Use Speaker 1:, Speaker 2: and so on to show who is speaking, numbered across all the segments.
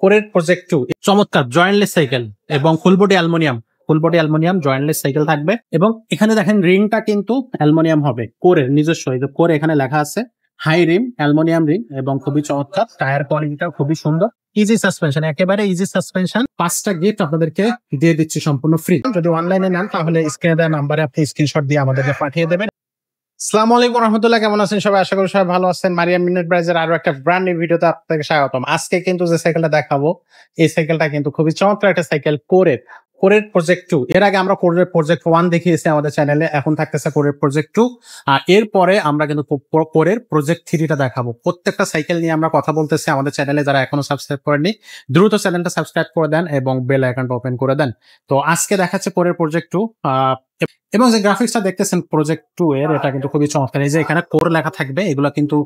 Speaker 1: কোরের প্রজেক্ট 2 চমৎকার jointless cycle এবং full body aluminium jointless cycle থাকবে এবং এখানে দেখেন রিংটা কিন্তু অ্যালুমিনিয়াম হবে কোরের নিজস্ব। এই যে কোর এখানে লেখা আছে, হাই রিম অ্যালুমিনিয়াম রিং এবং খুবই চমৎকার। টায়ার কোয়ালিটিটা খুবই সুন্দর, ইজি সাসপেনশন, একেবারে ইজি সাসপেনশন। 5টা গিফট আপনাদেরকে দিয়ে দিচ্ছি সম্পূর্ণ ফ্রি। যদি অনলাইনে নেন তাহলে স্ক্রিনে দেওয়া নাম্বারে আপনি স্ক্রিনশট দিয়ে আমাদেরকে পাঠিয়ে দেবেন। আসসালামু আলাইকুম রহমতুল্লাহ, কেমন আছেন সবাই? আশা করি সবাই ভালো আছেন। মারিয়াম এন্টারপ্রাইজের আরো একটা ব্র্যান্ড নিউ ভিডিওতে আপনাকে স্বাগতম। আজকে কিন্তু যে সাইকেলটা দেখাবো, এই সাইকেলটা কিন্তু খুবই চমৎকার একটা সাইকেল, কোরের প্রজেক্ট 2। এর আগে আমরা কোরের প্রজেক্ট 1 দেখিয়েছি আমাদের চ্যানেলে, এখন থাকতেছে কোরের প্রজেক্ট 2। আর এরপরে আমরা কিন্তু কোরের প্রজেক্ট 3টা দেখাবো। প্রত্যেকটা সাইকেল নিয়ে আমরা কথা বলতেছি আমাদের চ্যানেলে। যারা এখনো সাবস্ক্রাইব করেননি দ্রুত চ্যানেলটা সাবস্ক্রাইব করে দেন এবং বেল আইকনটা ওপেন করে দেন। তো আজকে দেখাচ্ছে কোরের প্রজেক্ট 2 এবং যে গ্রাফিক্সটা দেখতেছেন প্রজেক্ট 2 এর, এটা কিন্তু খুবই চমৎকার। এই যে এখানে কোর লেখা থাকবে, এগুলো কিন্তু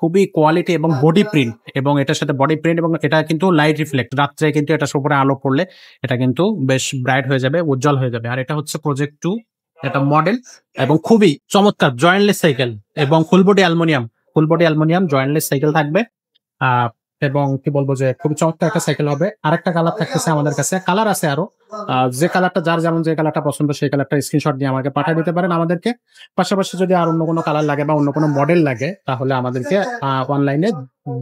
Speaker 1: খুবই কোয়ালিটি এবং বডি প্রিন্ট, এবং এটার সাথে বডি প্রিন্ট এবং এটা কিন্তু লাইট রিফ্লেক্ট। রাত্রে কিন্তু এটার উপরে আলো পড়লে এটা কিন্তু বেশ ব্রাইট হয়ে যাবে, উজ্জ্বল হয়ে যাবে। আর এটা হচ্ছে প্রজেক্ট 2 এটা মডেল এবং খুবই চমৎকার জয়েন্টলেস সাইকেল এবং full body aluminium jointless cycle থাকবে। এবং কি বলবো যে খুবই চমৎকার একটা সাইকেল হবে। আরেকটা কালার থাকতেছে আমাদের কাছে, কালার আছে আরো। যে কালারটা যার যেমন যে কালারটা পছন্দ সেই কালারটা স্ক্রিনশট দিয়ে আমাকে পাঠিয়ে দিতে পারেন আমাদেরকে। পাশাপাশি যদি আর অন্য কোনো কালার লাগে বা অন্য কোনো মডেল লাগে তাহলে আমাদেরকে অনলাইনে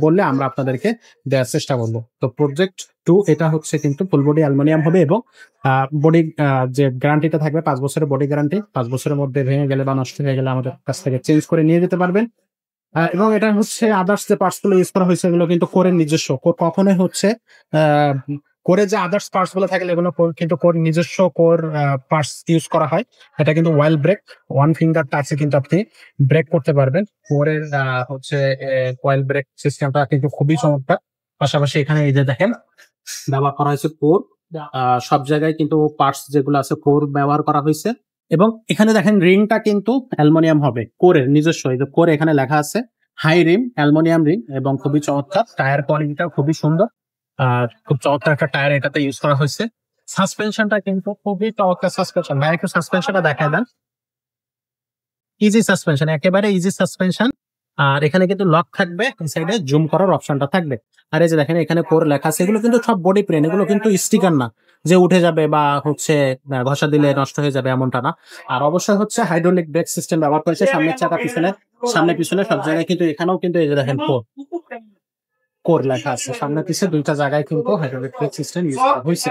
Speaker 1: বললে আমরা আপনাদেরকে দেওয়ার চেষ্টা করবো। তো প্রজেক্ট 2 এটা হচ্ছে কিন্তু ফুল বডি অ্যালুমিনিয়াম হবে এবং বডি যে গ্যারান্টিটা থাকবে 5 বছরের বডি গ্যারান্টি। 5 বছরের মধ্যে ভেঙে গেলে বা নষ্ট হয়ে গেলে আমাদের কাছ থেকে চেঞ্জ করে নিয়ে যেতে পারবেন। এবং এটা হচ্ছে আদার্স যে পার্টস গুলো ইউজ করা হয়েছে এগুলো কিন্তু কোরের নিজস্ব। কখনোই হচ্ছে কোরে যে আদার্স পার্টস গুলো থাকে এগুলো কিন্তু কোর নিজস্ব কোর পার্টস ইউজ করা হয়। এটা কিন্তু ওয়েল ব্রেক, 1 ফিঙ্গার টাচে কিন্তু আপনি ব্রেক করতে পারবেন। কোরের হচ্ছে ওয়েল ব্রেক সিস্টেমটা কিন্তু খুবই চমৎকার। পাশাপাশি এখানে এই যে দেখেন ব্যবহার করা হয়েছে কোর, সব জায়গায় কিন্তু পার্টস যেগুলো আছে কোর ব্যবহার করা হয়েছে। এবং এখানে দেখেন রিংটা কিন্তু অ্যালুমিনিয়াম হবে কোরের নিজস্ব। এই যে কোর এখানে লেখা আছে, হাই রিম অ্যালুমিনিয়াম রিং এবং খুবই চমৎকার। টায়ার কোয়ালিটিটা খুবই সুন্দর, আর খুব চমৎকার একটা টায়ার এটাতে ইউজ করা হয়েছে। সাসপেনশনটা কিন্তু খুবই চমৎকার সাসপেনশন। ভাই একটু সাসপেনশনটা দেখায় দেন। ইজি সাসপেনশন, একেবারে ইজি সাসপেনশন। আর এখানে কিন্তু লক থাকবে, এই সাইডে জুম করার অপশনটা থাকবে। আর এই যে দেখেন এখানে কোর লেখা আছে, এগুলো কিন্তু সব বডি প্রিন্ট, এগুলো কিন্তু স্টিকার না যে উঠে যাবে বা হচ্ছে ঘষা দিলে নষ্ট হয়ে যাবে এমনটা না। আর অবশ্যই হচ্ছে হাইড্রোলিক ব্রেক সিস্টেম ব্যবহার করেছে, সামনের চাকা সামনে পিছনে সব জায়গায় কিন্তু এখানেও কিন্তু এই যে দেখেন কোর লেখা আছে, সামনে পিছনে দুইটা জায়গায় কিন্তু হাইড্রোলিক ব্রেক সিস্টেম ইউজ করা হয়েছে।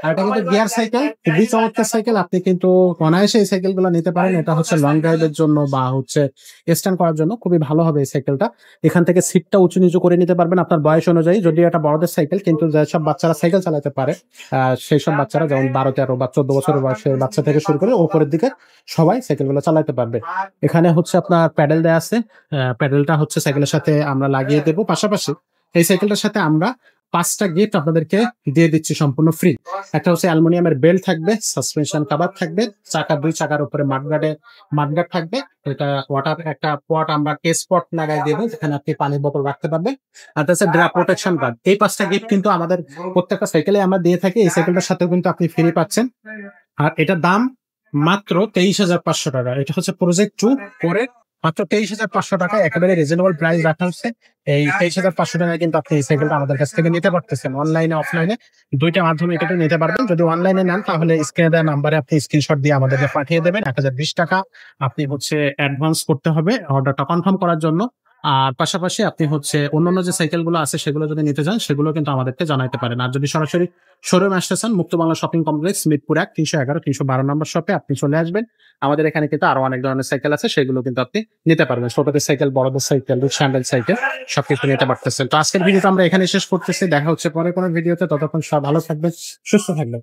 Speaker 1: আর এটা কিন্তু গিয়ার সাইকেল, খুবই চমৎকার সাইকেল। আপনি কিন্তু অনায়াসে এই সাইকেল গুলো নিতে পারেন। এটা হচ্ছে লং ড্রাইভের জন্য বা হচ্ছে স্ট্যান্ড করার জন্য খুবই ভালো হবে এই সাইকেলটা। এখান থেকে সিটটা উঁচু নিচু করে নিতে পারবেন আপনার বয়স অনুযায়ী। যদিও এটা বড়দের সাইকেল, কিন্তু যেসব বাচ্চারা সাইকেল চালাতে পারে সেই সব বাচ্চারা, যেমন 12, 13 বা 14 বছরের বয়সের বাচ্চা থেকে শুরু করে উপরের দিকে সবাই সাইকেল গুলো চালাতে পারবে। এখানে হচ্ছে আপনার প্যাডেল দেওয়া আছে, প্যাডেলটা হচ্ছে সাইকেলের সাথে আমরা লাগিয়ে দেবো। পাশাপাশি এই সাইকেলটার সাথে আমরা 5টা গিফট আপনাদেরকে দিয়ে দিচ্ছি সম্পূর্ণ ফ্রি। একটা হচ্ছে অ্যালুমিনিয়ামের বেল্ট থাকবে, সাসপেনশন কভার থাকবে, দুই চাকার উপরে মাডগার্ড থাকবে। এটা ওয়াটার একটা পট আমরা স্পট লাগাই দেবো যেখানে আপনি পানির বোতল রাখতে পারবেন। আর হচ্ছে ড্রা প্রোটেকশন গার্ড। এই 5টা গিফট কিন্তু আমাদের প্রত্যেকটা সাইকেলে আমরা দিয়ে থাকি। এই সাইকেলটার সাথেও কিন্তু আপনি ফ্রি পাচ্ছেন। আর এটার দাম মাত্র 23,500 টাকা। এটা হচ্ছে প্রজেক্ট 2 করে মাত্র 23,500 টাকা, একেবারে রিজনেবল প্রাইস রাখা হচ্ছে। এই 23,500 টাকায় কিন্তু আপনি এই সাইকেলটা আমাদের কাছ থেকে নিতে পারতেছেন। অনলাইনে অফলাইনে দুইটা মাধ্যমে এটা নিতে পারবেন। যদি অনলাইনে নেন তাহলে স্ক্রিনে দেওয়া নাম্বারে আপনি স্ক্রিনশট দিয়ে আমাদেরকে পাঠিয়ে দেবেন। 1020 টাকা আপনি হচ্ছে অ্যাডভান্স করতে হবে অর্ডারটা কনফার্ম করার জন্য। আর পাশাপাশি আপনি হচ্ছে অন্যান্য যে সাইকেল গুলো আছে সেগুলো যদি নিতে চান সেগুলো কিন্তু আমাদেরকে জানাইতে পারেন। আর যদি সরাসরি শোরুমে আসতে চান, মুক্ত বাংলা শপিং কমপ্লেক্স, মিরপুর 1, 311, 312 নম্বর শপে আপনি চলে আসবেন। আমাদের এখানে কিন্তু আরো অনেক ধরনের সাইকেল আছে, সেগুলো কিন্তু আপনি নিতে পারবেন। ছোটদের সাইকেল, বড়দের সাইকেল, স্যান্ডেল সাইকেল সবকিছু নিতে পারতেছেন। তো আজকের ভিডিওটা আমরা এখানে শেষ করতেছি। দেখা হচ্ছে পরে কোনো ভিডিওতে। ততক্ষণ সব ভালো থাকবেন, সুস্থ থাকবেন।